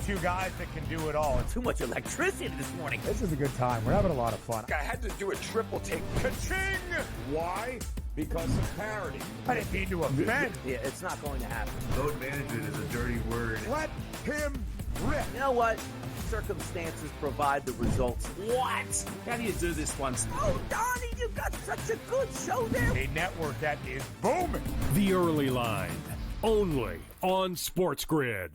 two guys that can do it all. Too much electricity this morning. This is a good time. We're having a lot of fun. I had to do a triple take. Ka-ching! Why? Because of parity. I didn't mean to offend. Yeah, it's not going to happen. Load management is a dirty word. Let him rip. You know what? Circumstances provide the results. What? How do you do this once? Oh, Donnie, you got such a good show there. A network that is booming. The Early Line, only on SportsGrid.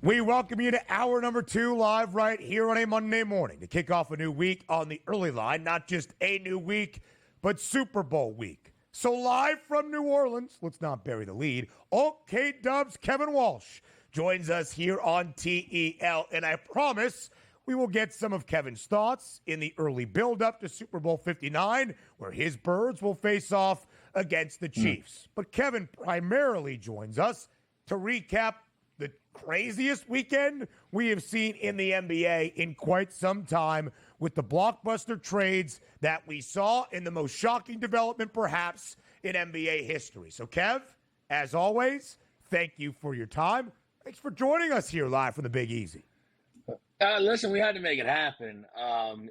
We welcome you to hour number 2 live right here on a Monday morning to kick off a new week on the Early Line. Not just a new week, but Super Bowl week. So live from New Orleans, let's not bury the lead, OK Dubs Kevin Walsh joins us here on TEL. And I promise we will get some of Kevin's thoughts in the early build-up to Super Bowl 59, where his Birds will face off against the Chiefs. But Kevin primarily joins us to recap the craziest weekend we have seen in the NBA in quite some time, with the blockbuster trades that we saw in the most shocking development perhaps in NBA history. So Kev, as always, thank you for your time. Thanks for joining us here live from the Big Easy. Listen, we had to make it happen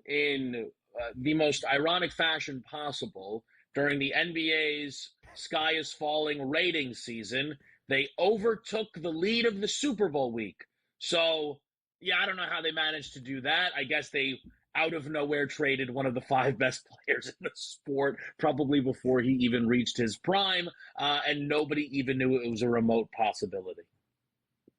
in the most ironic fashion possible. During the NBA's Sky is Falling ratings season, they overtook the lead of the Super Bowl week. So, yeah, I don't know how they managed to do that. I guess they, out of nowhere, traded one of the 5 best players in the sport, probably before he even reached his prime, and nobody even knew it was a remote possibility.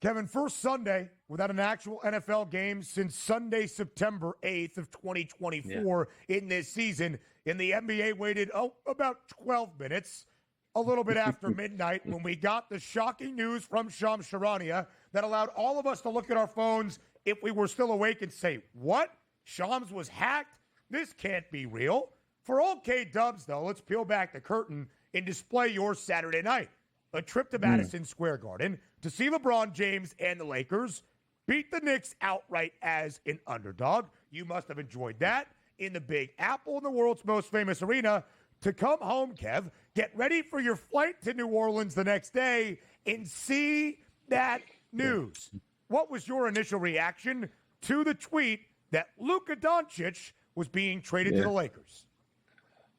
Kevin, first Sunday without an actual NFL game since Sunday, September 8th of 2024 in this season. And the NBA waited, about 12 minutes, a little bit after midnight, when we got the shocking news from Shams Charania that allowed all of us to look at our phones if we were still awake and say, what? Shams was hacked? This can't be real. For OK Dubs, though, let's peel back the curtain and display your Saturday night. A trip to Madison Square Garden to see LeBron James and the Lakers beat the Knicks outright as an underdog. You must have enjoyed that in the Big Apple, in the world's most famous arena. To come home, Kev, get ready for your flight to New Orleans the next day and see that news. What was your initial reaction to the tweet that Luka Doncic was being traded to the Lakers?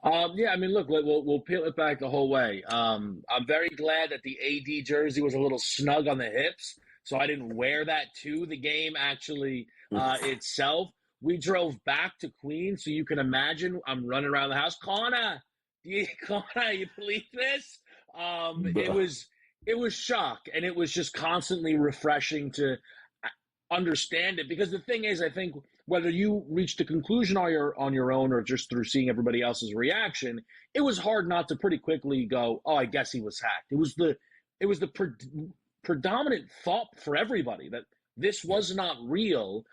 Yeah, I mean, look, we'll peel it back the whole way. I'm very glad that the AD jersey was a little snug on the hips, so I didn't wear that to the game actually itself. We drove back to Queens, so you can imagine I'm running around the house. Connor, you believe this? It was shock, and it was just constantly refreshing to understand it. Because the thing is, I think whether you reached a conclusion on your own or just through seeing everybody else's reaction, it was hard not to pretty quickly go, "Oh, I guess he was hacked." It was the predominant thought for everybody that this was not real.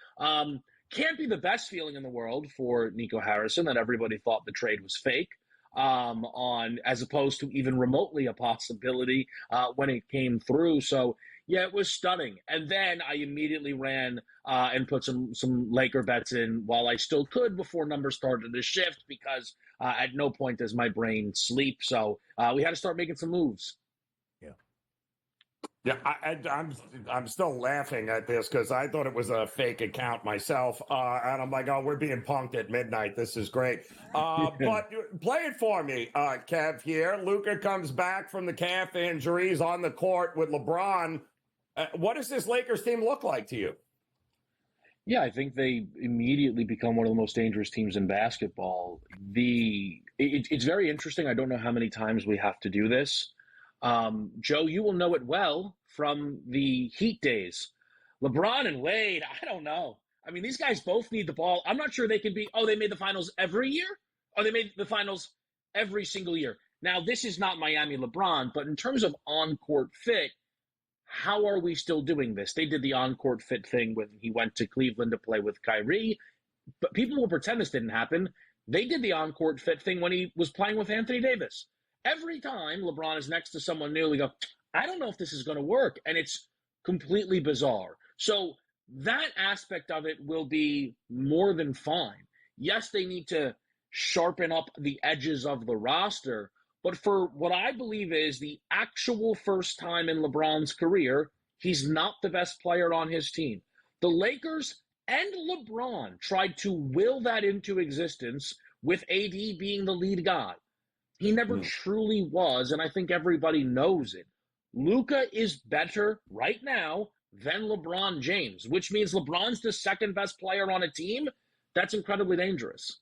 Can't be the best feeling in the world for Nico Harrison that everybody thought the trade was fake, as opposed to even remotely a possibility when it came through. So yeah, it was stunning. And then I immediately ran and put some Laker bets in while I still could before numbers started to shift, because at no point does my brain sleep. So we had to start making some moves. Yeah, I'm still laughing at this because I thought it was a fake account myself. And I'm like, oh, we're being punked at midnight. This is great. But play it for me, Kev, here. Luka comes back from the calf injuries on the court with LeBron. What does this Lakers team look like to you? Yeah, I think they immediately become one of the most dangerous teams in basketball. It's very interesting. I don't know how many times we have to do this. Joe, you will know it well from the Heat days. LeBron and Wade, I don't know. I mean, these guys both need the ball. I'm not sure they can be, oh, they made the finals every year? Or they made the finals every single year. Now, this is not Miami LeBron, but in terms of on-court fit, how are we still doing this? They did the on-court fit thing when he went to Cleveland to play with Kyrie, but people will pretend this didn't happen. They did the on-court fit thing when he was playing with Anthony Davis. Every time LeBron is next to someone new, we go, I don't know if this is going to work, and it's completely bizarre. So that aspect of it will be more than fine. Yes, they need to sharpen up the edges of the roster, but for what I believe is the actual first time in LeBron's career, he's not the best player on his team. The Lakers and LeBron tried to will that into existence with AD being the lead guy. He never truly was, and I think everybody knows it. Luka is better right now than LeBron James, which means LeBron's the second best player on a team. That's incredibly dangerous.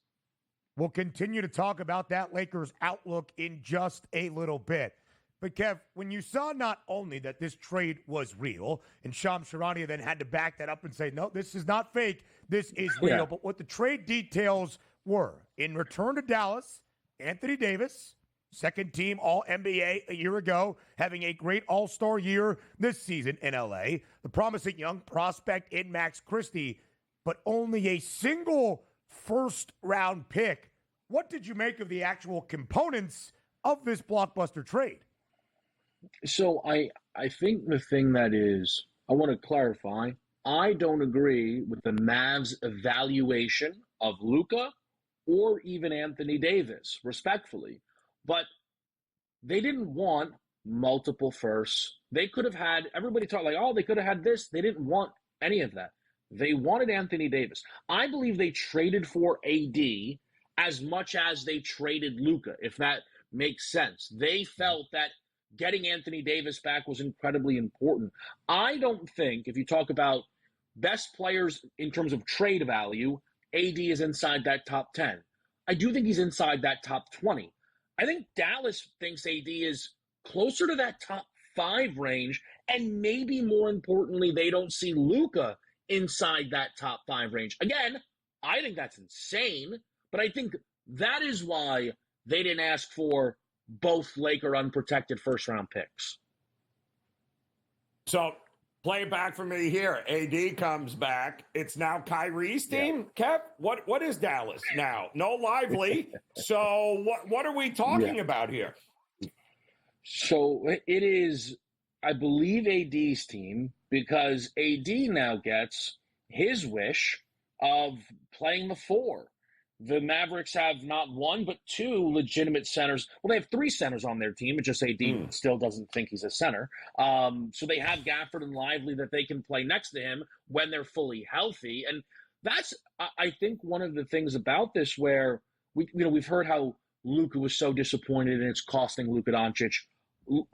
We'll continue to talk about that Lakers outlook in just a little bit. But, Kev, when you saw not only that this trade was real, and Shams Charania then had to back that up and say, no, this is not fake, this is real, but what the trade details were, in return to Dallas, Anthony Davis, second team All-NBA a year ago, having a great All-Star year this season in L.A., the promising young prospect in Max Christie, but only a single first-round pick. What did you make of the actual components of this blockbuster trade? So I think the thing that is, I want to clarify, I don't agree with the Mavs' evaluation of Luka or even Anthony Davis, respectfully. But they didn't want multiple firsts. They could have had, everybody thought like, oh, they could have had this. They didn't want any of that. They wanted Anthony Davis. I believe they traded for AD as much as they traded Luka, if that makes sense. They felt that getting Anthony Davis back was incredibly important. I don't think, if you talk about best players in terms of trade value, AD is inside that top 10. I do think he's inside that top 20. I think Dallas thinks AD is closer to that top 5 range, and maybe more importantly, they don't see Luka inside that top 5 range. Again, I think that's insane, but I think that is why they didn't ask for both Laker unprotected first-round picks. So play it back for me here. AD comes back. It's now Kyrie's team. Kev, what is Dallas now? No Lively. So what are we talking about here? So it is, I believe, AD's team, because AD now gets his wish of playing the 4. The Mavericks have not 1, but 2 legitimate centers. Well, they have 3 centers on their team. It's just AD still doesn't think he's a center. So they have Gafford and Lively that they can play next to him when they're fully healthy. And that's, I think, one of the things about this where we've heard how Luka was so disappointed and it's costing Luka Doncic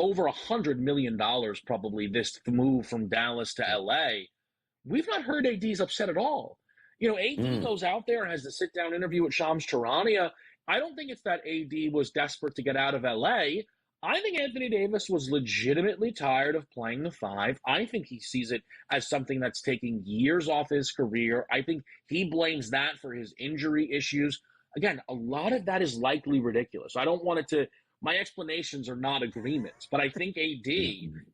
over $100 million probably this move from Dallas to LA. We've not heard AD's upset at all. AD goes out there and has the sit-down interview with Shams Charania. I don't think it's that AD was desperate to get out of LA. I think Anthony Davis was legitimately tired of playing the 5. I think he sees it as something that's taking years off his career. I think he blames that for his injury issues. Again, a lot of that is likely ridiculous. I don't want it to – my explanations are not agreements, but I think AD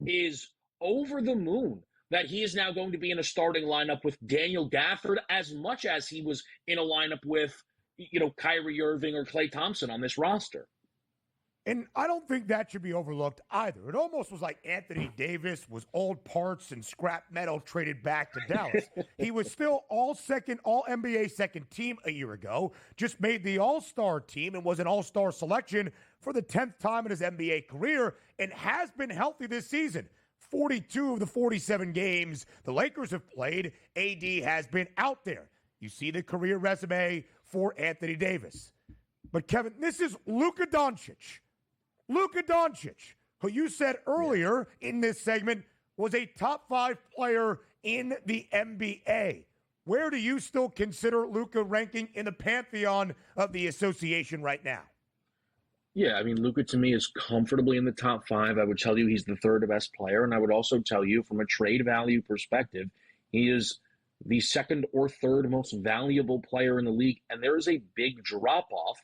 is over the moon that he is now going to be in a starting lineup with Daniel Gafford as much as he was in a lineup with, Kyrie Irving or Klay Thompson on this roster. And I don't think that should be overlooked either. It almost was like Anthony Davis was old parts and scrap metal traded back to Dallas. He was still all-NBA second team a year ago, just made the All-Star team and was an All-Star selection for the 10th time in his NBA career and has been healthy this season. 42 of the 47 games the Lakers have played, AD has been out there. You see the career resume for Anthony Davis. But, Kevin, this is Luka Doncic. Luka Doncic, who you said earlier in this segment was a top 5 player in the NBA. where do you still consider Luka ranking in the pantheon of the association right now? Yeah, I mean, Luka to me is comfortably in the top 5. I would tell you he's the third best player, and I would also tell you from a trade value perspective, he is the second or third most valuable player in the league, and there is a big drop-off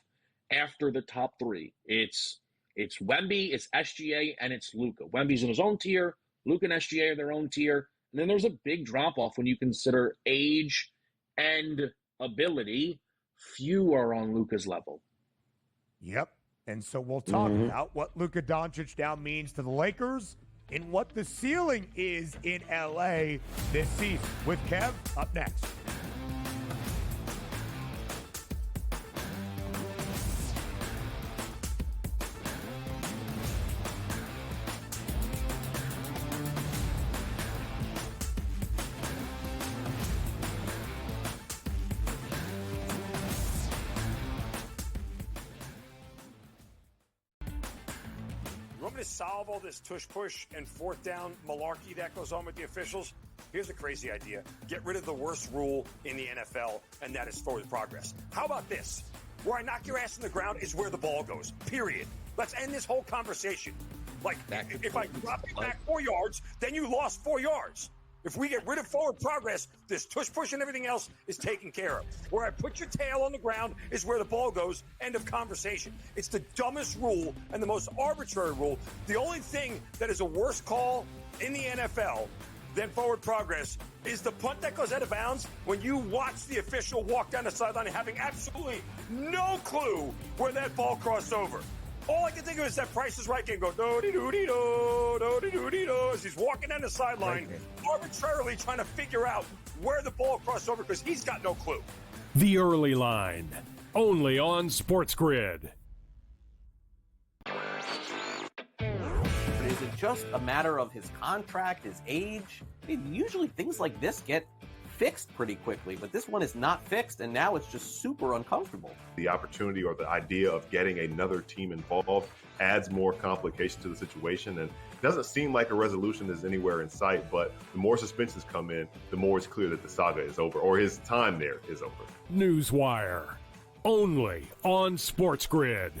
after the top 3. It's Wemby, it's SGA, and it's Luka. Wemby's in his own tier, Luka and SGA are their own tier, and then there's a big drop-off when you consider age and ability. Few are on Luka's level. Yep. And so we'll talk about what Luka Doncic now means to the Lakers and what the ceiling is in LA this season with Kev up next. You want me to solve all this tush-push and fourth down malarkey that goes on with the officials? Here's a crazy idea. Get rid of the worst rule in the NFL, and that is forward progress. How about this? Where I knock your ass in the ground is where the ball goes, period. Let's end this whole conversation. Like, if I drop you back 4 yards, then you lost 4 yards. If we get rid of forward progress, this tush-push and everything else is taken care of. Where I put your tail on the ground is where the ball goes. End of conversation. It's the dumbest rule and the most arbitrary rule. The only thing that is a worse call in the NFL than forward progress is the punt that goes out of bounds when you watch the official walk down the sideline having absolutely no clue where that ball crossed over. All I can think of is that Price is Right game go do-de-do-de-do, do-de-do-de-do, as he's walking down the sideline, arbitrarily trying to figure out where the ball crossed over because he's got no clue. The Early Line, only on SportsGrid. But is it just a matter of his contract, his age? I mean, usually things like this get fixed pretty quickly, but this one is not fixed, and now it's just super uncomfortable. The opportunity or the idea of getting another team involved adds more complication to the situation, and it doesn't seem like a resolution is anywhere in sight, but the more suspensions come in, the more it's clear that the saga is over, or his time there is over. Newswire, only on SportsGrid.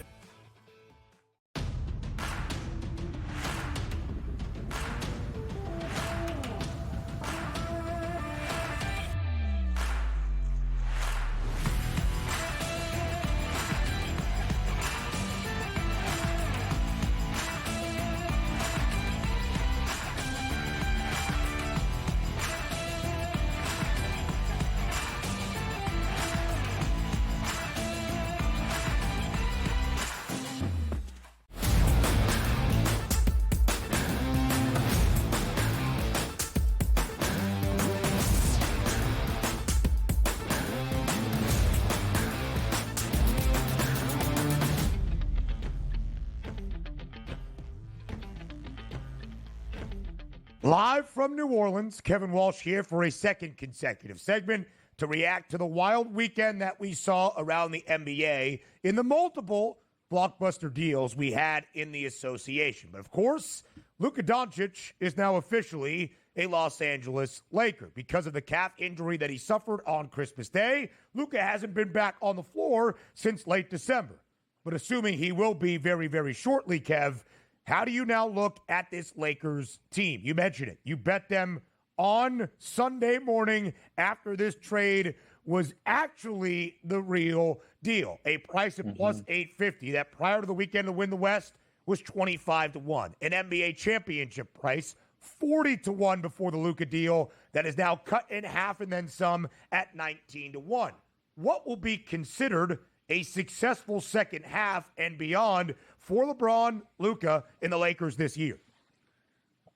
Live from New Orleans, Kevin Walsh here for a second consecutive segment to react to the wild weekend that we saw around the NBA in the multiple blockbuster deals we had in the association. But of course, Luka Doncic is now officially a Los Angeles Laker. Because of the calf injury that he suffered on Christmas Day, Luka hasn't been back on the floor since late December. But assuming he will be very, very shortly, Kev, how do you now look at this Lakers team? You mentioned it. You bet them on Sunday morning after this trade was actually the real deal. A price of plus 850 that prior to the weekend to win the West was 25-1. An NBA championship price 40-1 before the Luka deal that is now cut in half and then some at 19-1. What will be considered a successful second half and beyond for LeBron, Luka, and the Lakers this year?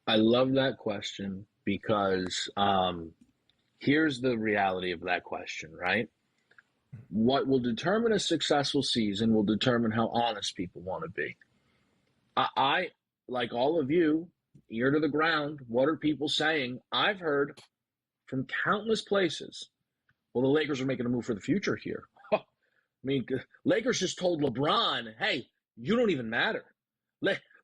I love that question because here's the reality of that question, right? What will determine a successful season will determine how honest people want to be. I, like all of you, ear to the ground, what are people saying? I've heard from countless places, well, the Lakers are making a move for the future here. I mean, Lakers just told LeBron, hey, you don't even matter.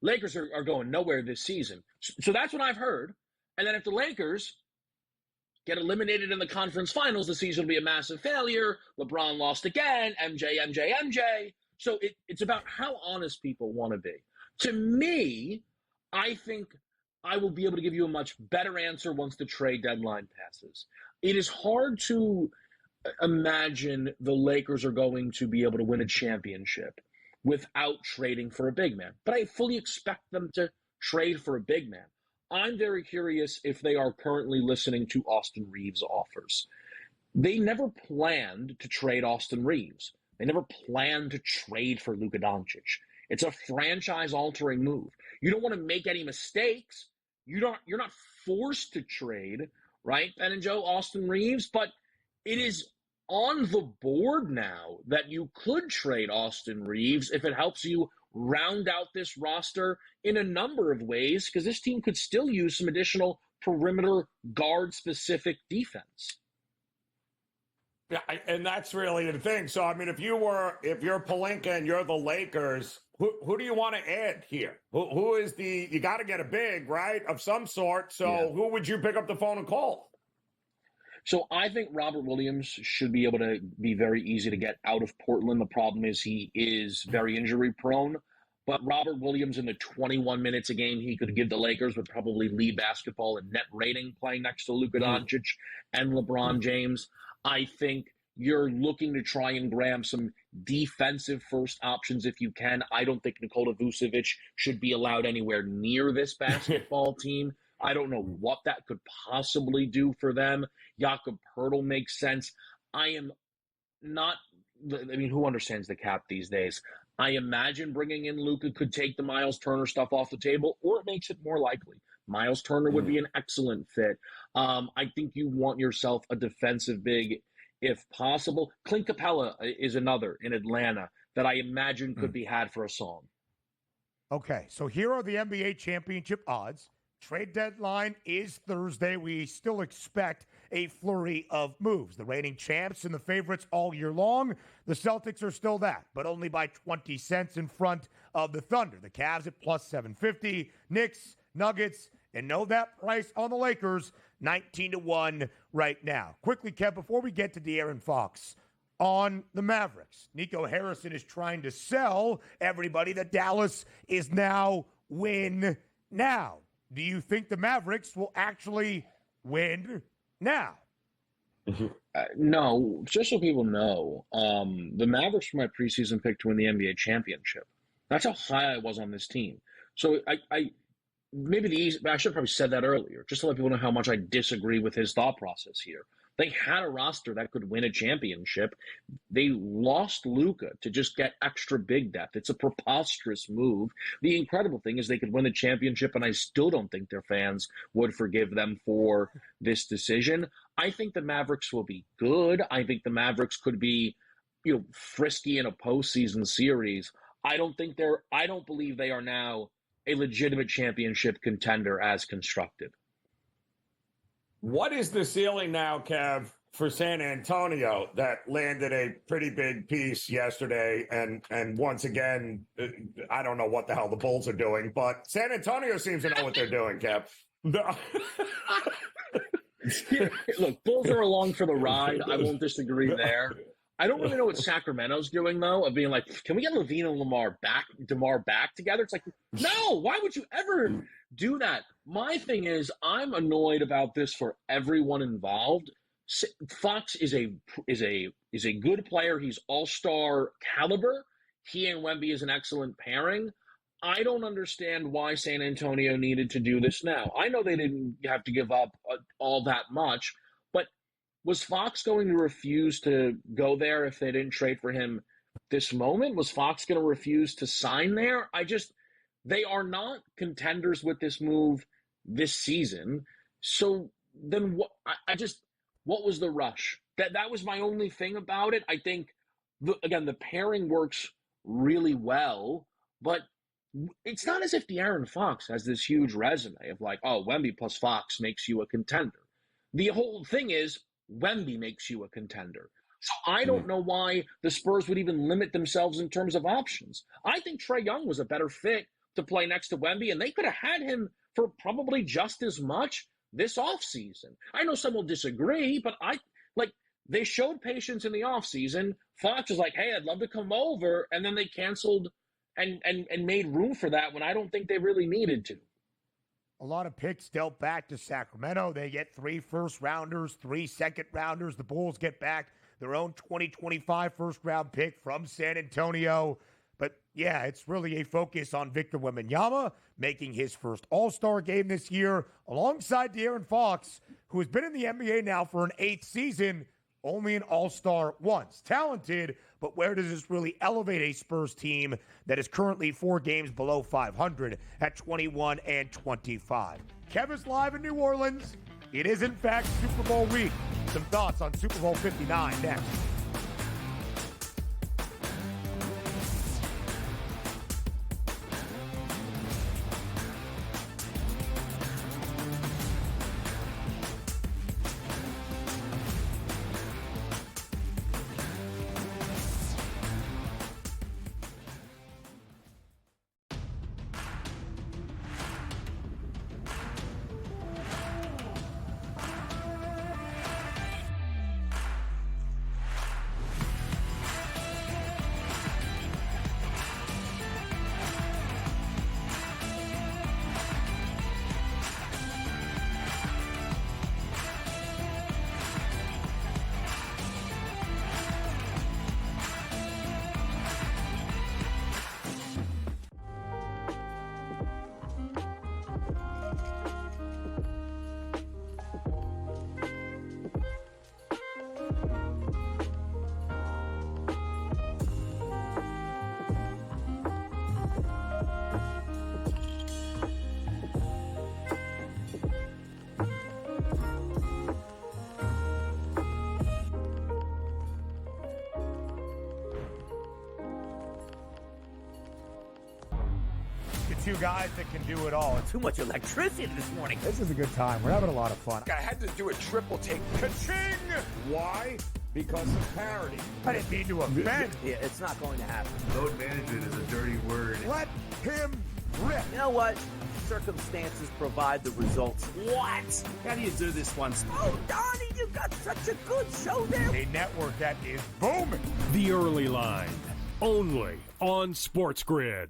Lakers are going nowhere this season. So that's what I've heard. And then if the Lakers get eliminated in the conference finals, the season will be a massive failure. LeBron lost again, MJ. So it's about how honest people want to be. To me, I think I will be able to give you a much better answer once the trade deadline passes. It is hard to imagine the Lakers are going to be able to win a championship without trading for a big man. But I fully expect them to trade for a big man. I'm very curious if they are currently listening to Austin Reeves' offers. They never planned to trade Austin Reeves. They never planned to trade for Luka Doncic. It's a franchise-altering move. You don't want to make any mistakes. You're not forced to trade, right, Ben and Joe, Austin Reeves, but it is on the board now that you could trade Austin Reeves if it helps you round out this roster in a number of ways, because this team could still use some additional perimeter guard-specific defense. Yeah, and that's really the thing. So, I mean, if you're Pelinka and you're the Lakers, who do you want to add here? Who is you got to get a big, right, of some sort. So Who would you pick up the phone and call? So I think Robert Williams should be able to be very easy to get out of Portland. The problem is he is very injury prone. But Robert Williams, in the 21 minutes a game he could give the Lakers, would probably lead basketball in net rating playing next to Luka Doncic and LeBron James. I think you're looking to try and grab some defensive first options if you can. I don't think Nikola Vucevic should be allowed anywhere near this basketball team. I don't know what that could possibly do for them. Jakob Poeltl makes sense. Who understands the cap these days? I imagine bringing in Luka could take the Miles Turner stuff off the table, or it makes it more likely. Miles Turner would be an excellent fit. I think you want yourself a defensive big if possible. Clint Capella is another in Atlanta that I imagine could be had for a song. Okay, so here are the NBA championship odds. Trade deadline is Thursday. We still expect a flurry of moves. The reigning champs and the favorites all year long. The Celtics are still that, but only by 20 cents in front of the Thunder. The Cavs at plus 750. Knicks, Nuggets, and know that price on the Lakers, 19-1 right now. Quickly, Kev, before we get to De'Aaron Fox, on the Mavericks, Nico Harrison is trying to sell everybody that Dallas is now win now. Do you think the Mavericks will actually win now? No, just so people know, the Mavericks were my preseason pick to win the NBA championship. That's how high I was on this team. So I should have probably said that earlier, just to let people know how much I disagree with his thought process here. They had a roster that could win a championship. They lost Luka to just get extra big depth. It's a preposterous move. The incredible thing is they could win the championship, and I still don't think their fans would forgive them for this decision. I think the Mavericks will be good. I think the Mavericks could be, frisky in a postseason series. I don't believe they are now a legitimate championship contender as constructed. What is the ceiling now, Kev, for San Antonio that landed a pretty big piece yesterday? And once again, I don't know what the hell the Bulls are doing, but San Antonio seems to know what they're doing, Kev. Look, Bulls are along for the ride. I won't disagree there. I don't really know what Sacramento's doing, though, of being like, can we get LaVine and DeMar back together? It's like, no, why would you ever do that? My thing is, I'm annoyed about this for everyone involved. Fox is a good player. He's all-star caliber. He and Wemby is an excellent pairing. I don't understand why San Antonio needed to do this now. I know they didn't have to give up all that much, but was Fox going to refuse to go there if they didn't trade for him this moment? Was Fox going to refuse to sign there? They are not contenders with this move this season. So then what was the rush? That was my only thing about it. I think, the pairing works really well, but it's not as if De'Aaron Fox has this huge resume of like, oh, Wemby plus Fox makes you a contender. The whole thing is Wemby makes you a contender. So I don't know why the Spurs would even limit themselves in terms of options. I think Trae Young was a better fit to play next to Wemby, and they could have had him for probably just as much. this offseason. I know some will disagree, but they showed patience in the offseason. Fox was like, hey, I'd love to come over, and then they canceled and made room for that when I don't think they really needed to. A lot of picks dealt back to Sacramento. They get 3 first-rounders, 3 second-rounders. The Bulls get back their own 2025 first-round pick from San Antonio. But, yeah, it's really a focus on Victor Wembanyama making his first All-Star game this year alongside De'Aaron Fox, who has been in the NBA now for an 8th season, only an All-Star once. Talented, but where does this really elevate a Spurs team that is currently 4 games below 500 at 21-25? Kevin's live in New Orleans. It is, in fact, Super Bowl week. Some thoughts on Super Bowl 59 next. Two guys that can do it all. Too much electricity this morning. This is a good time. We're having a lot of fun. I had to do a triple take. Ka-ching! Why? Because of parity. I didn't mean to offend. Yeah, it's not going to happen. Load management is a dirty word. Let him rip. You know what? Circumstances provide the results. What? How do you do this one? Oh, Donnie, you got such a good show there. A network that is booming. The Early Line, only on SportsGrid.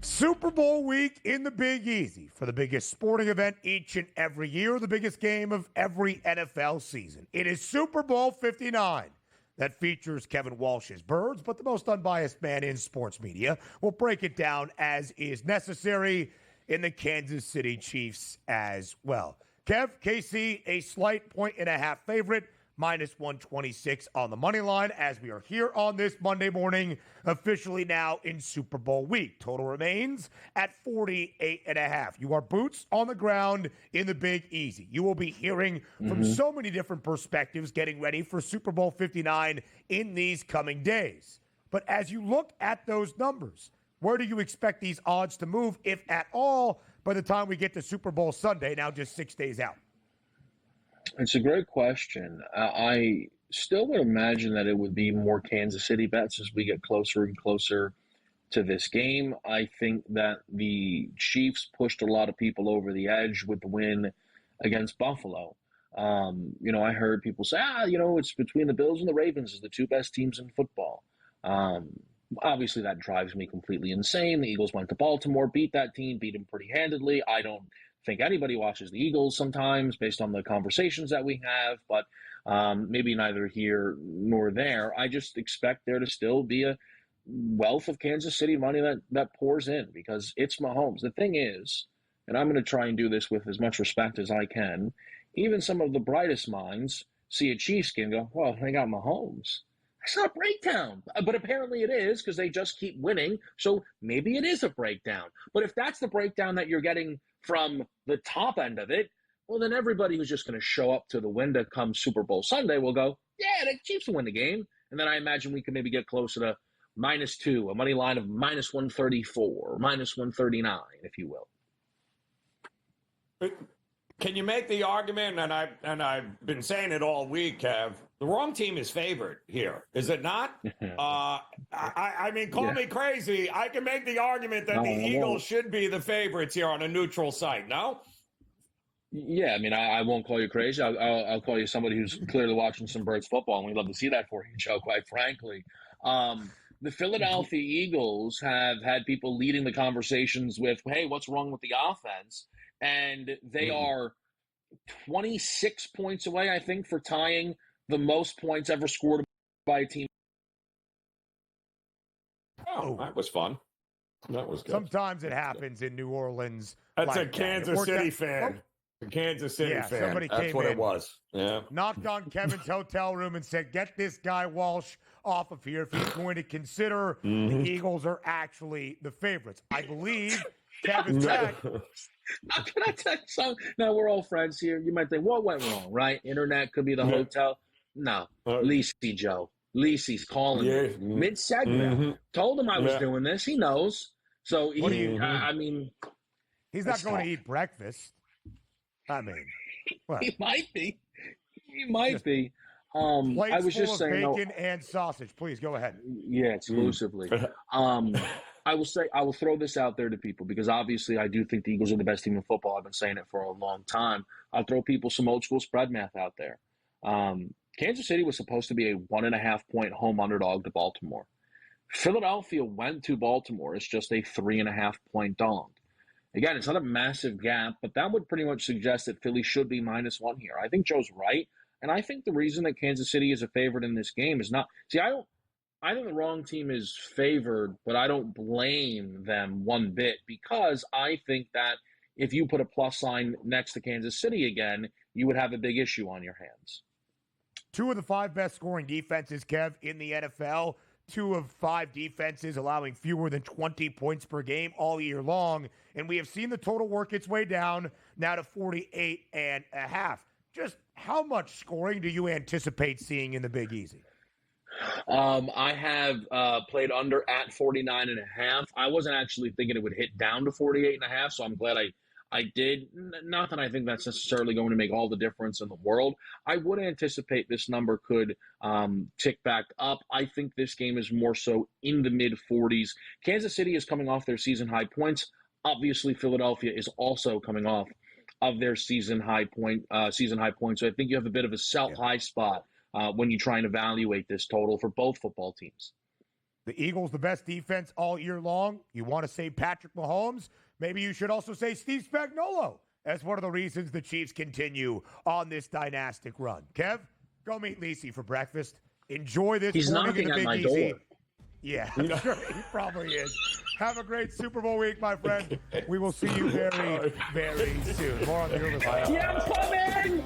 Super Bowl week in the Big Easy for the biggest sporting event each and every year, the biggest game of every NFL season. It is Super Bowl 59 that features Kevin Walsh's Birds, but the most unbiased man in sports media will break it down as is necessary in the Kansas City Chiefs as well. Kev, KC, a slight 1.5 favorite, minus 126 on the money line as we are here on this Monday morning, officially now in Super Bowl week. Total remains at 48.5. You are boots on the ground in the Big Easy. You will be hearing from so many different perspectives getting ready for Super Bowl 59 in these coming days. But as you look at those numbers, where do you expect these odds to move, if at all, by the time we get to Super Bowl Sunday, now just 6 days out? It's a great question. I still would imagine that it would be more Kansas City bets as we get closer and closer to this game. I think that the Chiefs pushed a lot of people over the edge with the win against Buffalo. I heard people say, it's between the Bills and the Ravens as the two best teams in football. Obviously, that drives me completely insane. The Eagles went to Baltimore, beat that team, beat them pretty handedly. I don't think anybody watches the Eagles sometimes based on the conversations that we have, but maybe neither here nor there. I just expect there to still be a wealth of Kansas City money that pours in because it's Mahomes. The thing is, and I'm going to try and do this with as much respect as I can, even some of the brightest minds see a Chiefs game and go, well, they got Mahomes. That's not a breakdown. But apparently it is because they just keep winning. So maybe it is a breakdown. But if that's the breakdown that you're getting from the top end of it, well, then everybody who's just going to show up to the window come Super Bowl Sunday will go, yeah, the Chiefs will win the game. And then I imagine we can maybe get closer to -2, a money line of -134, -139, if you will. Can you make the argument, and I've been saying it all week, Kev, the wrong team is favored here, is it not? I mean, call me crazy. I can make the argument that the Eagles should be the favorites here on a neutral site, no? Yeah, I mean, I won't call you crazy. I'll call you somebody who's clearly watching some Birds football, and we'd love to see that for you, Joe, quite frankly. The Philadelphia Eagles have had people leading the conversations with, hey, what's wrong with the offense? And they are 26 points away, I think, for tying the most points ever scored by a team. Oh, that was fun. That was good. Sometimes it happens in New Orleans. That's like a Kansas City fan. A Kansas City fan. Somebody That's came what in, it was. Yeah. knocked on Kevin's hotel room and said, get this guy Walsh off of here if he's going to consider the Eagles are actually the favorites. I believe Kevin's back. Now, can I tell you something? Now, we're all friends here. You might think, what went wrong, right? Internet could be the hotel. No. Lisi, Joe. Lisi's calling me. Mid-segment. Told him I was doing this. He knows. So, I mean. He's not going to eat breakfast. I mean. What? He might be. He might be. Plates I was full just of saying. bacon and sausage. Please, go ahead. Yeah, exclusively. I will throw this out there to people because obviously I do think the Eagles are the best team in football. I've been saying it for a long time. I'll throw people some old school spread math out there. Kansas City was supposed to be a 1.5-point home underdog to Baltimore. Philadelphia went to Baltimore. It's just a 3.5-point dog. Again, it's not a massive gap, but that would pretty much suggest that Philly should be -1 here. I think Joe's right. And I think the reason that Kansas City is a favorite in this game is not – see, I think the wrong team is favored, but I don't blame them one bit because I think that if you put a plus sign next to Kansas City again, you would have a big issue on your hands. 2 of the 5 best scoring defenses, Kev, in the NFL. 2 of 5 defenses allowing fewer than 20 points per game all year long. And we have seen the total work its way down now to 48.5. Just how much scoring do you anticipate seeing in the Big Easy? I have played under at 49.5. I wasn't actually thinking it would hit down to 48.5, so I'm glad I did. Not that I think that's necessarily going to make all the difference in the world. I would anticipate this number could tick back up. I think this game is more so in the mid-40s. Kansas City is coming off their season-high points. Obviously, Philadelphia is also coming off of their season-high point. So I think you have a bit of a sell-high spot when you try and evaluate this total for both football teams. The Eagles, the best defense all year long. You want to say Patrick Mahomes? Maybe you should also say Steve Spagnuolo as one of the reasons the Chiefs continue on this dynastic run. Kev, go meet Lisi for breakfast. Enjoy this He's morning knocking in the at Big my Easy. door. Yeah, I'm sure he probably is. Have a great Super Bowl week, my friend. We will see you very, very soon. More on the other side. Yeah, I'm coming!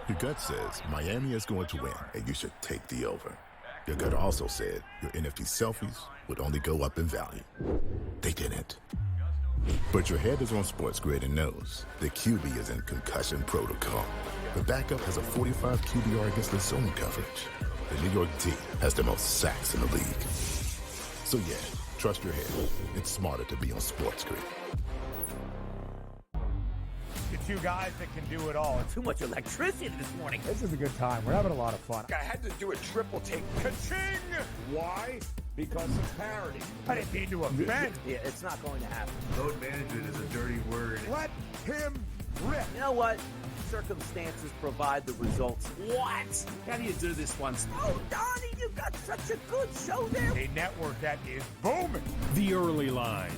Your gut says Miami is going to win, and you should take the over. Your gut also said your NFT selfies would only go up in value. They didn't. But your head is on SportsGrid and knows the QB is in concussion protocol. The backup has a 45 QBR against the zone coverage. The New York D has the most sacks in the league. So yeah, trust your head. It's smarter to be on SportsGrid. The two guys that can do it all. Too much electricity this morning. This is a good time. We're having a lot of fun. I had to do a triple take. Ka-ching! Why? Because of parity. I didn't mean to offend. Yeah, it's not going to happen. Load management is a dirty word. Let him rip. You know what? Circumstances provide the results. What? How do you do this once? Oh, Donnie, you got such a good show there. A network that is booming. The Early Line,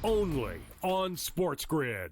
only on SportsGrid.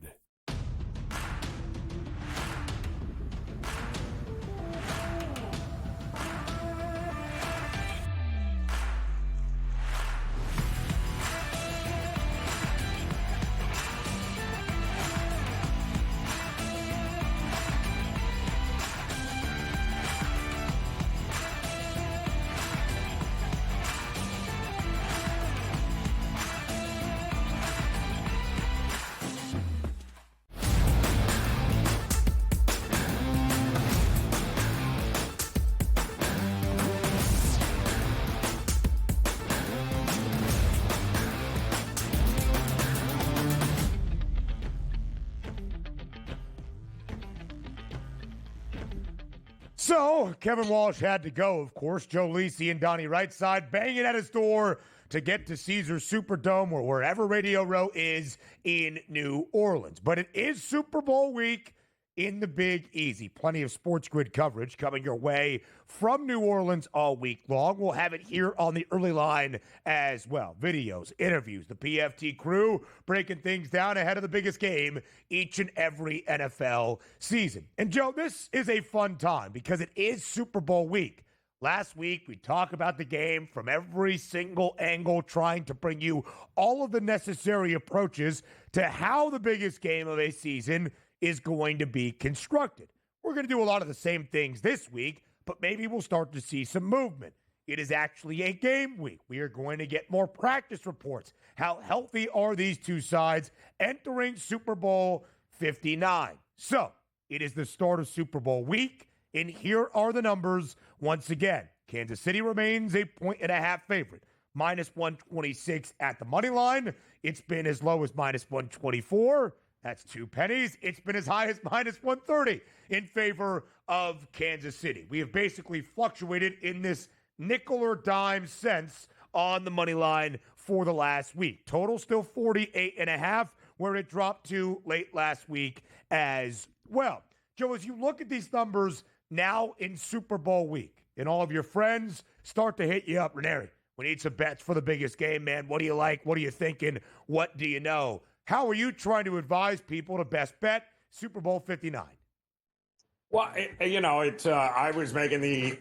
So, Kevin Walsh had to go, of course. Joe Lisi and Donnie Rightside banging at his door to get to Caesars Superdome or wherever Radio Row is in New Orleans. But it is Super Bowl week in the Big Easy. Plenty of SportsGrid coverage coming your way from New Orleans all week long. We'll have it here on the Early Line as well. Videos, interviews, the PFT crew breaking things down ahead of the biggest game each and every NFL season. And Joe, this is a fun time because it is Super Bowl week. Last week, we talked about the game from every single angle, trying to bring you all of the necessary approaches to how the biggest game of a season is going to be constructed. We're going to do a lot of the same things this week, but maybe we'll start to see some movement. It is actually a game week. We are going to get more practice reports. How healthy are these two sides entering Super Bowl 59? So, it is the start of Super Bowl week, and here are the numbers once again. Kansas City remains a 1.5 favorite, minus 126 at the money line. It's been as low as minus 124. That's 2 pennies. It's been as high as minus 130 in favor of Kansas City. We have basically fluctuated in this nickel or dime sense on the money line for the last week. Total still 48.5, where it dropped to late last week as well. Joe, as you look at these numbers now in Super Bowl week, and all of your friends start to hit you up, Ranieri, we need some bets for the biggest game, man. What do you like? What are you thinking? What do you know? How are you trying to advise people to best bet Super Bowl 59? Well, I was making the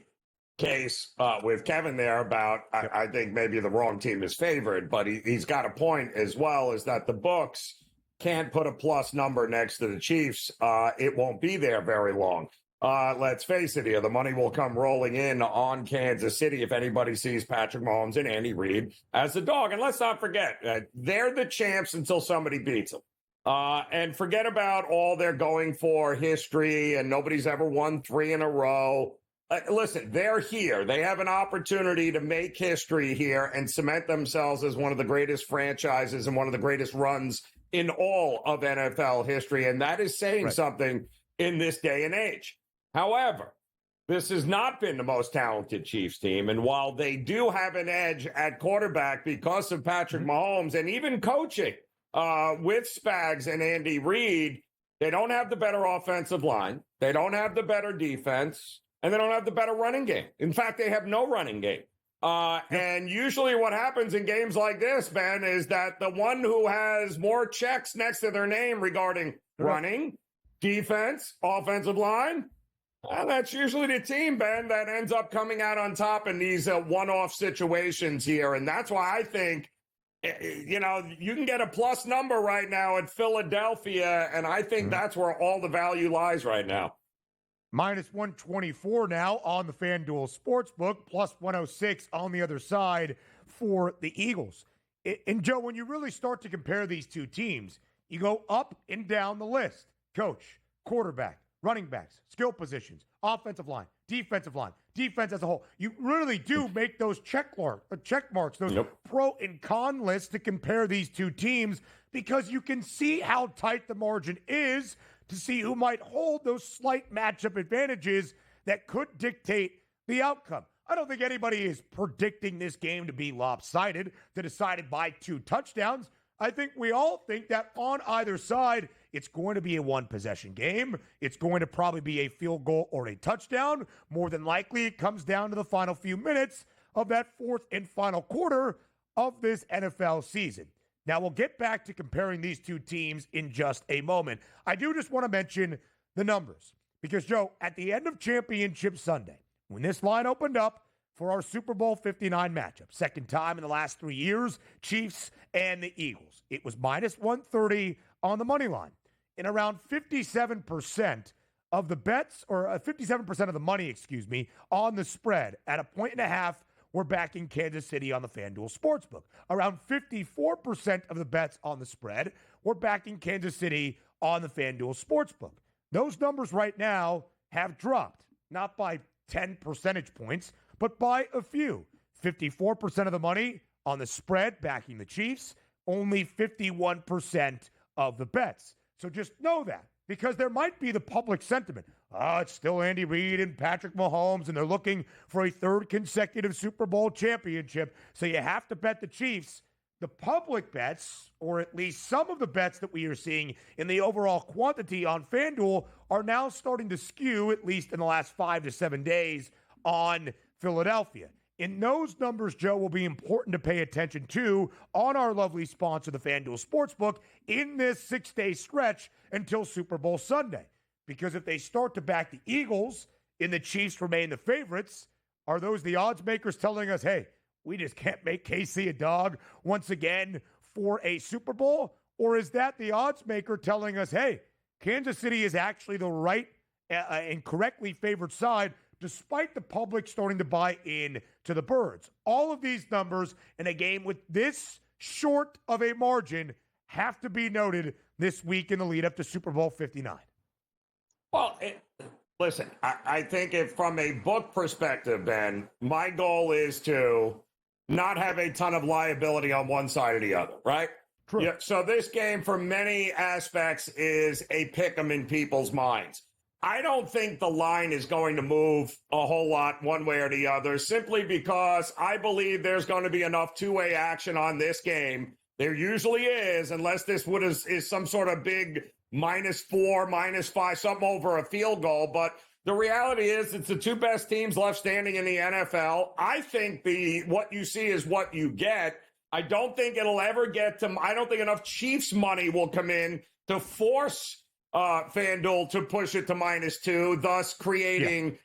case with Kevin there about I think maybe the wrong team is favored, but he's got a point as well, is that the books can't put a plus number next to the Chiefs. It won't be there very long. Let's face it here. The money will come rolling in on Kansas City if anybody sees Patrick Mahomes and Andy Reid as the dog. And let's not forget, they're the champs until somebody beats them. And forget about all they're going for history and nobody's ever won 3 in a row. Listen, they're here. They have an opportunity to make history here and cement themselves as one of the greatest franchises and one of the greatest runs in all of NFL history. And that is saying something in this day and age. However, this has not been the most talented Chiefs team. And while they do have an edge at quarterback because of Patrick Mahomes and even coaching with Spags and Andy Reid, they don't have the better offensive line. They don't have the better defense. And they don't have the better running game. In fact, they have no running game. And usually what happens in games like this, Ben, is that the one who has more checks next to their name regarding running, defense, offensive line, that's usually the team, Ben, that ends up coming out on top in these one-off situations here. And that's why I think, you can get a plus number right now at Philadelphia, and I think that's where all the value lies right now. Minus 124 now on the FanDuel Sportsbook, plus 106 on the other side for the Eagles. And, Joe, when you really start to compare these two teams, You go up and down the list. Coach, quarterback, running backs, skill positions, offensive line, defense as a whole. You really do make those check marks, those pro and con lists to compare these two teams, because you can see how tight the margin is to see who might hold those slight matchup advantages that could dictate the outcome. I don't think anybody is predicting this game to be lopsided, to decided by 2 touchdowns. I think we all think that on either side, it's going to be a one-possession game. It's going to probably be a field goal or a touchdown. More than likely, it comes down to the final few minutes of that fourth and final quarter of this NFL season. Now, we'll get back to comparing these two teams in just a moment. I do just want to mention the numbers because, Joe, at the end of Championship Sunday, when this line opened up for our Super Bowl 59 matchup, second time in the last 3 years, Chiefs and the Eagles, it was minus 130 on the money line. And around 57% of the bets, or 57% of the money, on the spread at 1.5 were backing Kansas City on the FanDuel Sportsbook. Around 54% of the bets on the spread were backing Kansas City on the FanDuel Sportsbook. Those numbers right now have dropped, not by 10 percentage points, but by a few. 54% of the money on the spread backing the Chiefs, only 51% of the bets. So just know that, because there might be the public sentiment. It's still Andy Reid and Patrick Mahomes, and they're looking for a third consecutive Super Bowl championship, so you have to bet the Chiefs. The public bets, or at least some of the bets that we are seeing in the overall quantity on FanDuel, are now starting to skew, at least in the last 5 to 7 days, on Philadelphia. And those numbers, Joe, will be important to pay attention to on our lovely sponsor, the FanDuel Sportsbook, in this 6-day stretch until Super Bowl Sunday. Because if they start to back the Eagles and the Chiefs remain the favorites, are those the odds makers telling us, hey, we just can't make KC a dog once again for a Super Bowl? Or is that the odds maker telling us, hey, Kansas City is actually the right and correctly favored side, despite the public starting to buy in to the Birds? All of these numbers in a game with this short of a margin have to be noted this week in the lead up to Super Bowl 59. Well, listen, I think if from a book perspective, Ben, my goal is to not have a ton of liability on one side or the other, right? True. Yeah, so this game, for many aspects, is a pick-em in people's minds. I don't think the line is going to move a whole lot one way or the other, simply because I believe there's going to be enough two-way action on this game. There usually is, unless this is some sort of big -4, -5, something over a field goal. But the reality is it's the two best teams left standing in the NFL. I think what you see is what you get. I don't think it'll ever get to – I don't think enough Chiefs money will come in to force FanDuel to push it to -2, thus creating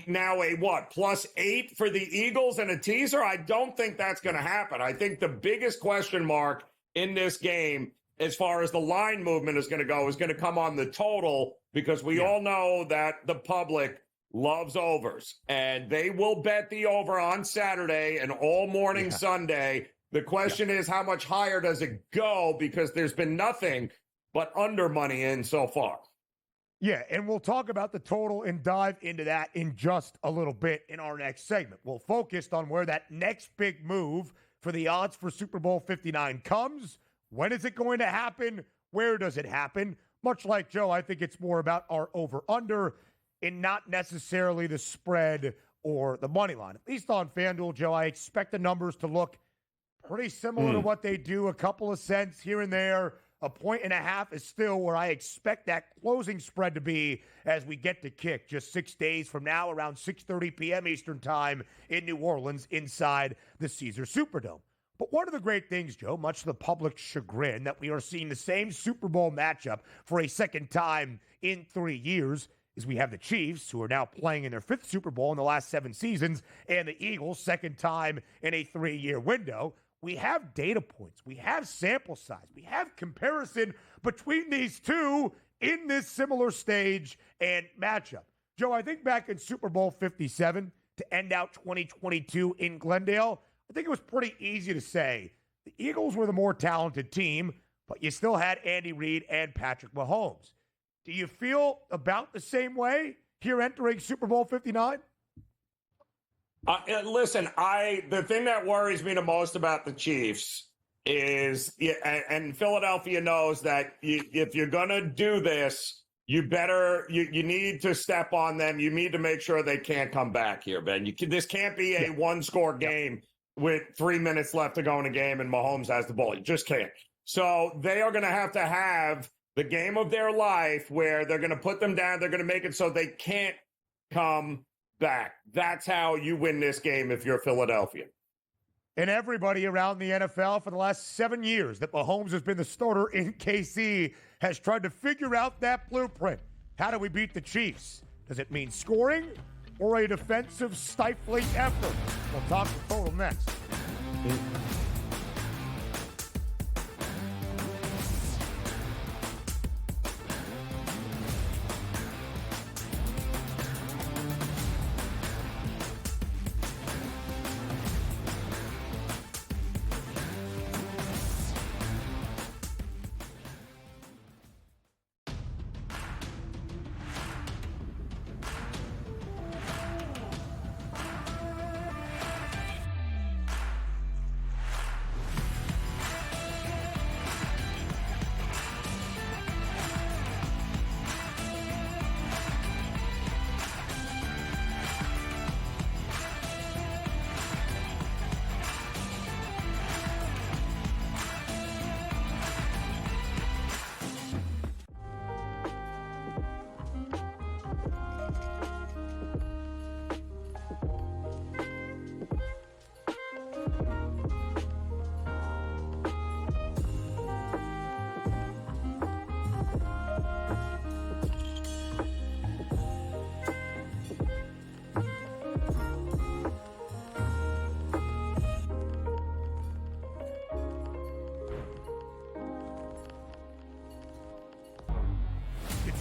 now a +8 for the Eagles and a teaser. I don't think that's going to happen. I think the biggest question mark in this game, as far as the line movement is going to come on the total, because we all know that the public loves overs, and they will bet the over on Saturday and all morning Sunday. The question is, how much higher does it go? Because there's been nothing but under money in so far. Yeah, and we'll talk about the total and dive into that in just a little bit in our next segment. We'll focus on where that next big move for the odds for Super Bowl 59 comes. When is it going to happen? Where does it happen? Much like Joe, I think it's more about our over-under and not necessarily the spread or the money line. At least on FanDuel, Joe, I expect the numbers to look pretty similar to what they do, a couple of cents here and there. 1.5 is still where I expect that closing spread to be as we get to kick just 6 days from now, around 6:30 p.m. Eastern time in New Orleans inside the Caesars Superdome. But one of the great things, Joe, much to the public's chagrin, that we are seeing the same Super Bowl matchup for a second time in 3 years, is we have the Chiefs, who are now playing in their 5th Super Bowl in the last 7 seasons, and the Eagles, second time in a 3-year window. We have data points. We have sample size. We have comparison between these two in this similar stage and matchup. Joe, I think back in Super Bowl 57 to end out 2022 in Glendale, I think it was pretty easy to say the Eagles were the more talented team, but you still had Andy Reid and Patrick Mahomes. Do you feel about the same way here entering Super Bowl 59? Listen, the thing that worries me the most about the Chiefs is, and Philadelphia knows that if you're going to do this, you need to step on them. You need to make sure they can't come back here, Ben. This can't be a one-score game with 3 minutes left to go in a game and Mahomes has the ball. You just can't. So they are going to have the game of their life where they're going to put them down. They're going to make it so they can't come back. That's how you win this game if you're Philadelphia. And everybody around the NFL for the last 7 years that Mahomes has been the starter in KC has tried to figure out that blueprint. How do we beat the Chiefs? Does it mean scoring or a defensive stifling effort? We'll talk to total next.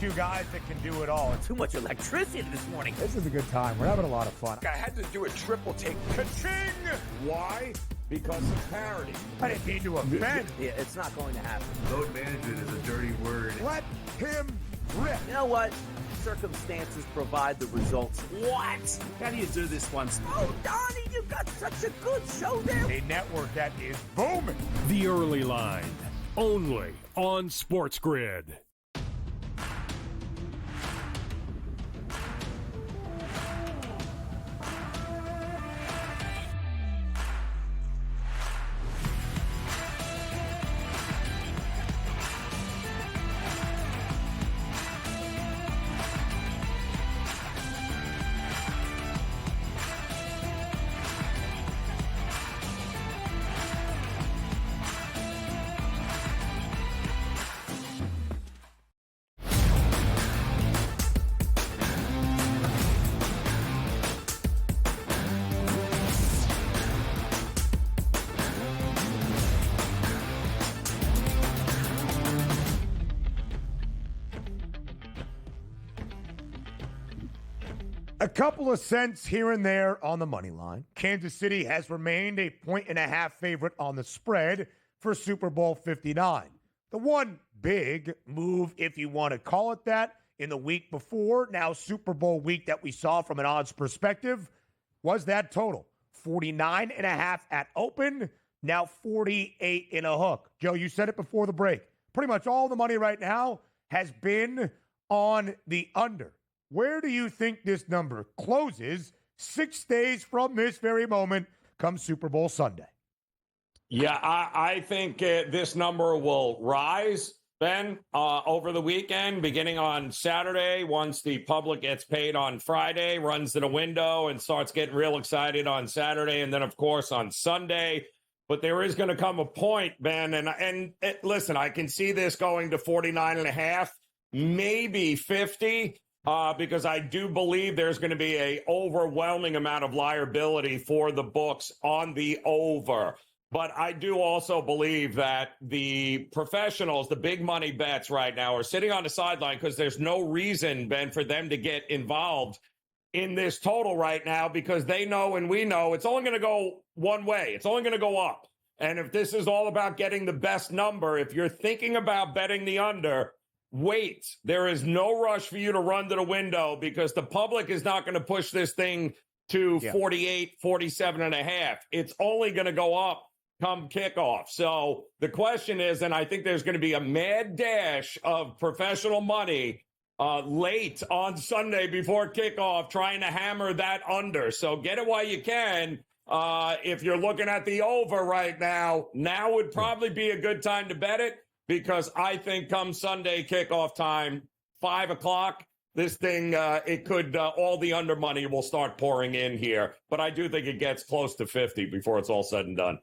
Two guys that can do it all. Too much electricity this morning. This is a good time. We're having a lot of fun. I had to do a triple take. Ka-ching! Why? Because of parity. I didn't mean to offend. Yeah, it's not going to happen. Load management is a dirty word. Let him rip. You know what? Circumstances provide the results. What? How do you do this one? Oh, Donnie, you've got such a good show there. A network that is booming. The Early Line, only on SportsGrid. A couple of cents here and there on the money line. Kansas City has remained a 1.5 favorite on the spread for Super Bowl 59. The one big move, if you want to call it that, in the week before, now Super Bowl week that we saw from an odds perspective, was that total. 49.5 at open, now 48 in a hook. Joe, you said it before the break. Pretty much all the money right now has been on the under. Where do you think this number closes 6 days from this very moment come Super Bowl Sunday? Yeah, I think this number will rise, Ben, over the weekend, beginning on Saturday, once the public gets paid on Friday, runs to the window and starts getting real excited on Saturday, and then, of course, on Sunday. But there is going to come a point, Ben, and listen, I can see this going to 49.5, maybe 50. Because I do believe there's going to be an overwhelming amount of liability for the books on the over. But I do also believe that the professionals, the big money bets right now, are sitting on the sideline because there's no reason, Ben, for them to get involved in this total right now because they know and we know it's only going to go one way. It's only going to go up. And if this is all about getting the best number, if you're thinking about betting the under, wait. There is no rush for you to run to the window because the public is not going to push this thing to 48, 47 and a half. It's only going to go up come kickoff. So the question is, and I think there's going to be a mad dash of professional money late on Sunday before kickoff trying to hammer that under. So get it while you can. If you're looking at the over right now would probably be a good time to bet it because I think come Sunday kickoff time, 5 o'clock, this thing, it could, all the under money will start pouring in here. But I do think it gets close to 50 before it's all said and done.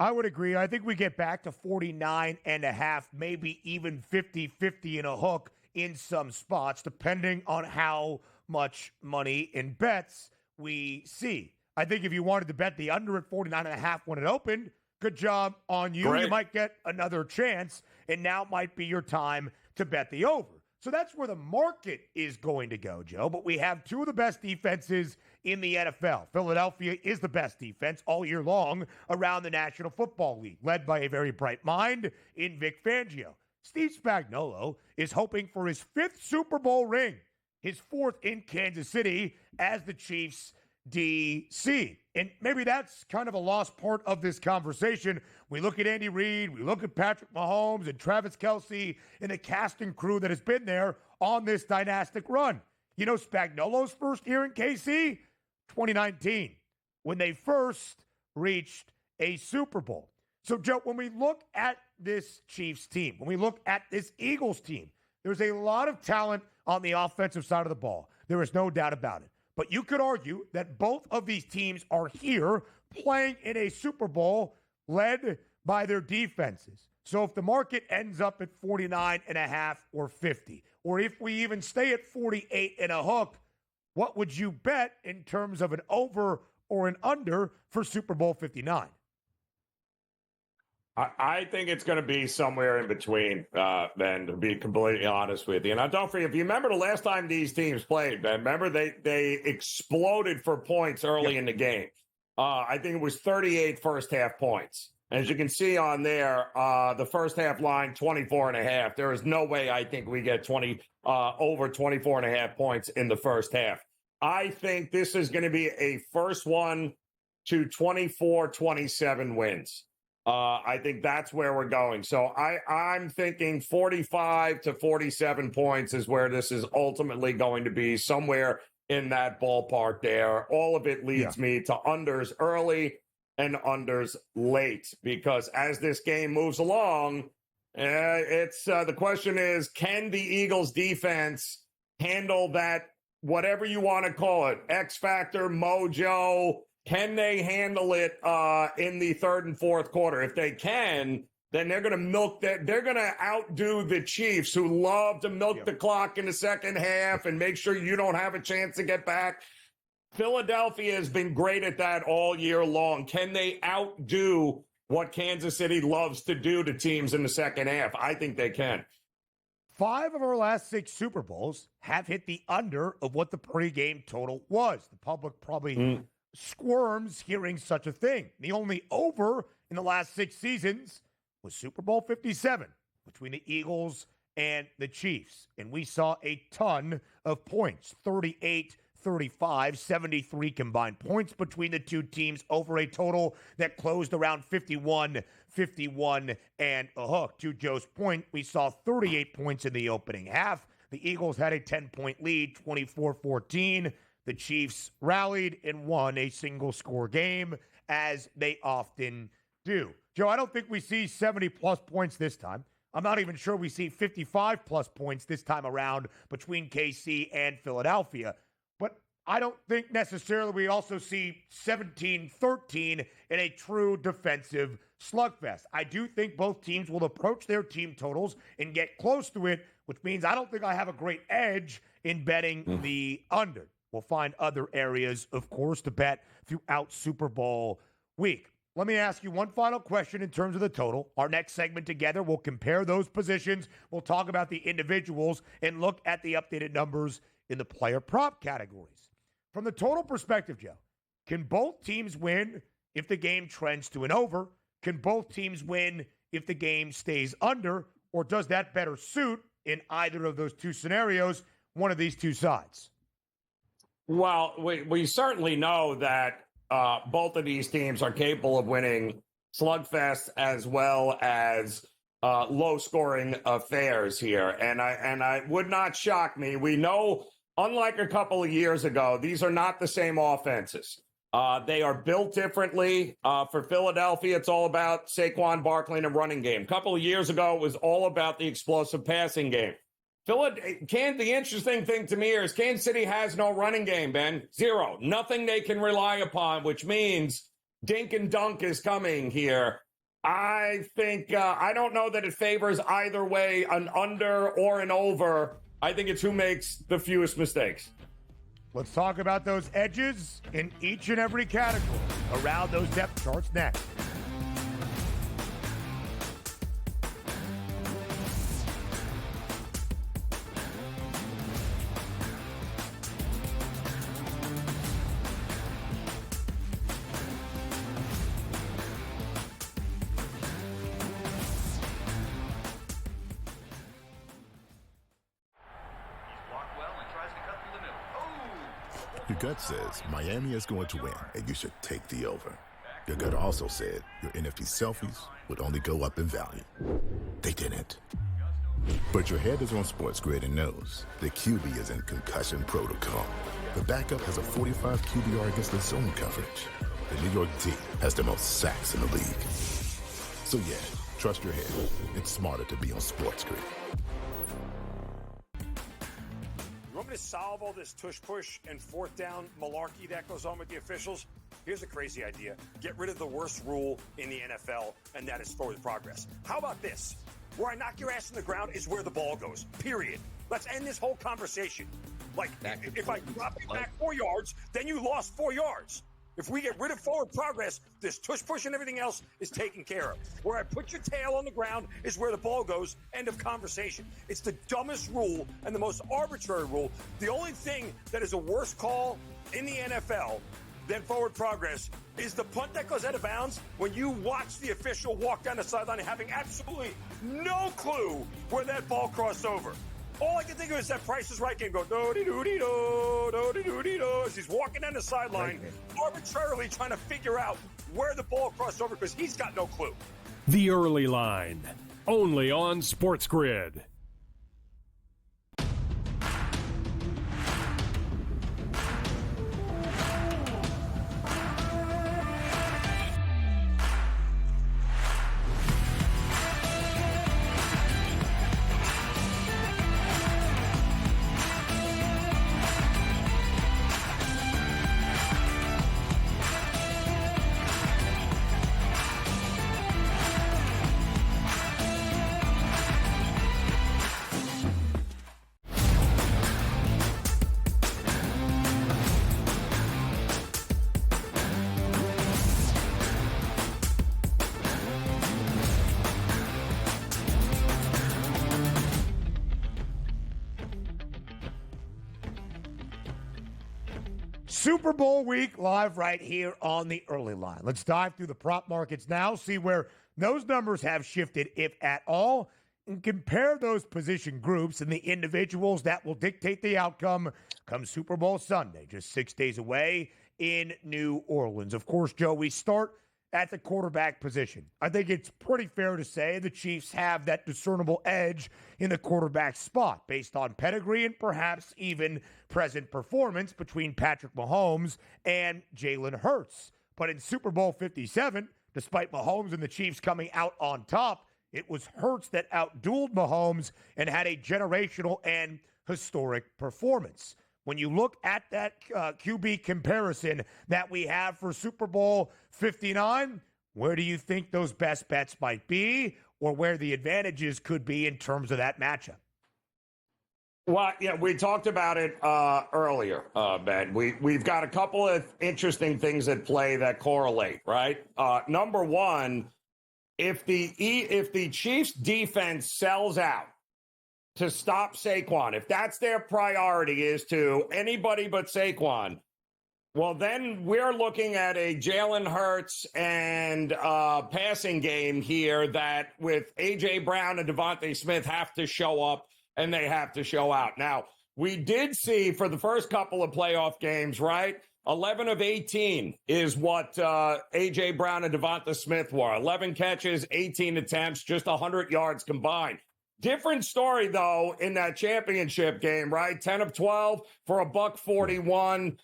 I would agree. I think we get back to 49.5, maybe even 50-50 in a hook in some spots, depending on how much money in bets we see. I think if you wanted to bet the under at 49.5 when it opened, good job on you. Great. You might get another chance, and now might be your time to bet the over. So that's where the market is going to go, Joe. But we have two of the best defenses in the NFL. Philadelphia is the best defense all year long around the National Football League, led by a very bright mind in Vic Fangio. Steve Spagnuolo is hoping for his 5th Super Bowl ring, his 4th in Kansas City as the Chiefs' DC. And maybe that's kind of a lost part of this conversation. We look at Andy Reid, we look at Patrick Mahomes and Travis Kelce and the cast and crew that has been there on this dynastic run. You know, Spagnuolo's first year in KC, 2019, when they first reached a Super Bowl. So, Joe, when we look at this Chiefs team, when we look at this Eagles team, there's a lot of talent on the offensive side of the ball. There is no doubt about it. But you could argue that both of these teams are here playing in a Super Bowl led by their defenses. So if the market ends up at 49.5 or 50, or if we even stay at 48 and a hook, what would you bet in terms of an over or an under for Super Bowl 59? I think it's going to be somewhere in between, then, to be completely honest with you. And don't forget, if you remember the last time these teams played, remember they exploded for points early in the game. I think it was 38 first half points. As you can see on there, the first half line, 24.5. There is no way I think we get over 24.5 points in the first half. I think this is going to be a first one to 24-27 wins. I think that's where we're going. So I'm thinking 45 to 47 points is where this is ultimately going to be, somewhere in that ballpark there. All of it leads me to unders early and unders late, because as this game moves along, it's the question is, can the Eagles defense handle that, whatever you want to call it, X factor, mojo? Can they handle it in the third and fourth quarter? If they can, then they're going to milk that. They're going to outdo the Chiefs, who love to milk the clock in the second half and make sure you don't have a chance to get back. Philadelphia has been great at that all year long. Can they outdo what Kansas City loves to do to teams in the second half? I think they can. 5 of our last 6 Super Bowls have hit the under of what the pregame total was. The public probably squirms hearing such a thing. The only over in the last 6 seasons was Super Bowl 57 between the Eagles and the Chiefs. And we saw a ton of points, 38, 35, 73 combined points between the two teams over a total that closed around 51 and a hook. To Joe's point, we saw 38 points in the opening half. The Eagles had a 10-point lead, 24-14. The Chiefs rallied and won a single-score game, as they often do. Joe, I don't think we see 70-plus points this time. I'm not even sure we see 55-plus points this time around between KC and Philadelphia. But I don't think necessarily we also see 17-13 in a true defensive slugfest. I do think both teams will approach their team totals and get close to it, which means I don't think I have a great edge in betting the under. We'll find other areas, of course, to bet throughout Super Bowl week. Let me ask you one final question in terms of the total. Our next segment together, we'll compare those positions. We'll talk about the individuals and look at the updated numbers in the player prop categories. From the total perspective, Joe, can both teams win if the game trends to an over? can both teams win if the game stays under, or does that better suit, in either of those two scenarios, one of these two sides? Well, we certainly know that both of these teams are capable of winning slugfest as well as low-scoring affairs here, and I would not shock me. We know, unlike a couple of years ago, these are not the same offenses. They are built differently. For Philadelphia, it's all about Saquon Barkley and a running game. A couple of years ago, it was all about the explosive passing game. The interesting thing to me here is Kansas City has no running game, Ben. Zero. Nothing they can rely upon, which means dink and dunk is coming here. I think, I don't know that it favors either way, an under or an over. I think it's who makes the fewest mistakes. Let's talk about those edges in each and every category around those depth charts next. Your gut says Miami is going to win, and you should take the over. Your gut also said your NFT selfies would only go up in value. They didn't. But your head is on SportsGrid and knows the QB is in concussion protocol. The backup has a 45 QBR against the zone coverage. The New York D has the most sacks in the league. So yeah, trust your head. It's smarter to be on SportsGrid. You want me to solve all this tush-push and fourth down malarkey that goes on with the officials? Here's a crazy idea. Get rid of the worst rule in the NFL, and that is forward progress. How about this? Where I knock your ass in the ground is where the ball goes, period. Let's end this whole conversation. Like, if I drop you back 4 yards, then you lost 4 yards. If we get rid of forward progress, this tush-push and everything else is taken care of. Where I put your tail on the ground is where the ball goes, end of conversation. It's the dumbest rule and the most arbitrary rule. The only thing that is a worse call in the NFL than forward progress is the punt that goes out of bounds when you watch the official walk down the sideline having absolutely no clue where that ball crossed over. All I can think of is that Price is Right game go do-de-do-de-do, do-de-do-de-do, as he's walking down the sideline, arbitrarily trying to figure out where the ball crossed over because he's got no clue. The Early Line, only on SportsGrid. Super Bowl week live right here on the Early Line. Let's dive through the prop markets now, see where those numbers have shifted, if at all, and compare those position groups and the individuals that will dictate the outcome come Super Bowl Sunday, just 6 days away in New Orleans. Of course, Joe, we start at the quarterback position. I think it's pretty fair to say the Chiefs have that discernible edge in the quarterback spot based on pedigree and perhaps even present performance between Patrick Mahomes and Jalen Hurts. But in Super Bowl 57, despite Mahomes and the Chiefs coming out on top, it was Hurts that outdueled Mahomes and had a generational and historic performance. When you look at that QB comparison that we have for Super Bowl 59, where do you think those best bets might be, or where the advantages could be in terms of that matchup? Well, yeah, we talked about it earlier, Ben. We've got a couple of interesting things at play that correlate, right? Number one, if the Chiefs defense sells out to stop Saquon, if that's their priority is to anybody but Saquon, Well, then we're looking at a Jalen Hurts and passing game here that with A.J. Brown and Devontae Smith have to show up and they have to show out. Now, we did see for the first couple of playoff games, right? 11 of 18 is what A.J. Brown and Devonta Smith were. 11 catches, 18 attempts, just 100 yards combined. Different story, though, in that championship game, right? 10 of 12 for $141.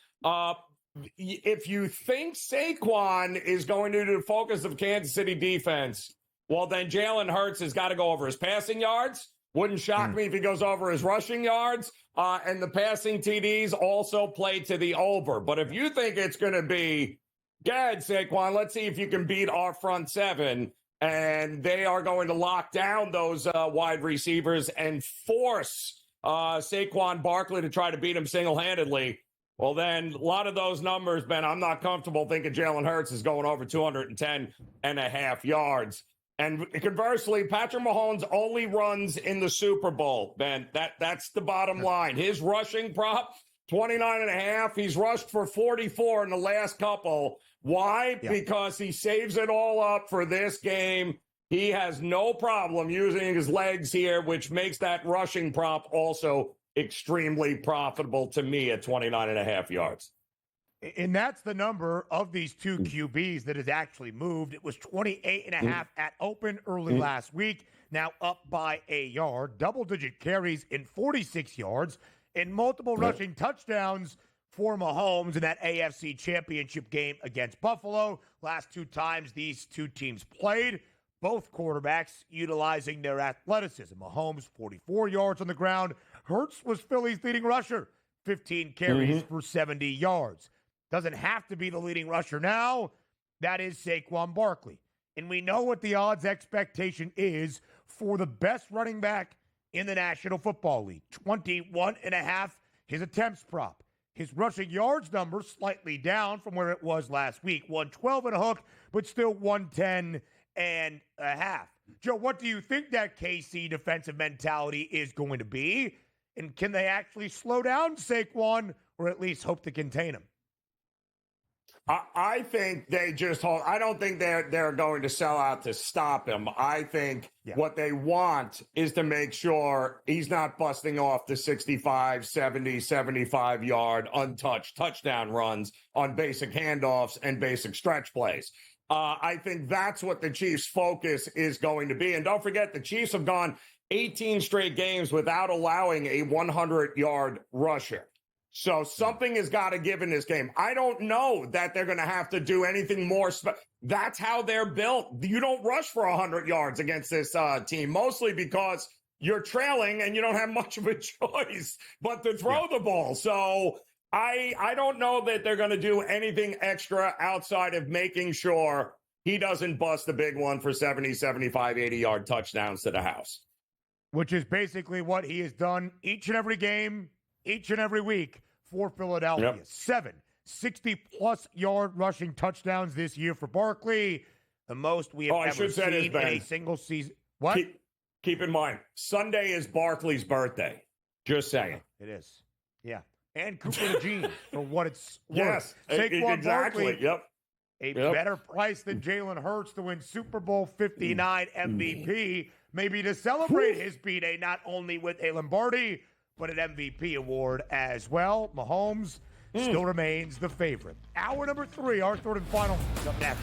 If you think Saquon is going to be the focus of Kansas City defense, well, then Jalen Hurts has got to go over his passing yards. Wouldn't shock me if he goes over his rushing yards. And the passing TDs also play to the over. But if you think it's going to be, go ahead, Saquon, let's see if you can beat our front seven. And they are going to lock down those wide receivers and force Saquon Barkley to try to beat him single-handedly. Well, then a lot of those numbers, Ben, I'm not comfortable thinking Jalen Hurts is going over 210.5 yards. And conversely, Patrick Mahomes only runs in the Super Bowl, Ben. That's the bottom line. His rushing prop, 29.5. He's rushed for 44 in the last couple. Why? Yeah. Because he saves it all up for this game. He has no problem using his legs here, which makes that rushing prop also extremely profitable to me at 29.5 yards. And that's the number of these two QBs that has actually moved. It was 28.5 at open early last week, now up by a yard. Double-digit carries in 46 yards and multiple rushing touchdowns for Mahomes in that AFC Championship game against Buffalo. Last two times these two teams played, both quarterbacks utilizing their athleticism. Mahomes, 44 yards on the ground. Hurts was Philly's leading rusher, 15 carries for 70 yards. Doesn't have to be the leading rusher now. That is Saquon Barkley. And we know what the odds expectation is for the best running back in the National Football League. 21.5, his attempts prop. His rushing yards number slightly down from where it was last week. 112 and a hook, but still 110.5. Joe, what do you think that KC defensive mentality is going to be? And can they actually slow down Saquon or at least hope to contain him? I think they just hold. I don't think they're going to sell out to stop him. I think what they want is to make sure he's not busting off the 65, 70, 75-yard untouched touchdown runs on basic handoffs and basic stretch plays. I think that's what the Chiefs' focus is going to be. And don't forget, the Chiefs have gone 18 straight games without allowing a 100-yard rusher. So something has got to give in this game. I don't know that they're going to have to do anything more. That's how they're built. You don't rush for 100 yards against this team, mostly because you're trailing and you don't have much of a choice but to throw the ball. So I don't know that they're going to do anything extra outside of making sure he doesn't bust a big one for 70, 75, 80-yard touchdowns to the house. Which is basically what he has done each and every game, each and every week for Philadelphia. 7 60-plus yard rushing touchdowns this year for Barkley. The most we have ever seen in a single season. What? Keep in mind, Sunday is Barkley's birthday. Just saying. It is. Yeah. And Cooper the Gene for what it's worth. Yes, Saquon exactly. Barkley, a better price than Jalen Hurts to win Super Bowl 59 MVP. Maybe to celebrate his B-Day, not only with a Lombardi, but an MVP award as well. Mahomes still remains the favorite. Hour number 3, our third and final. Up next.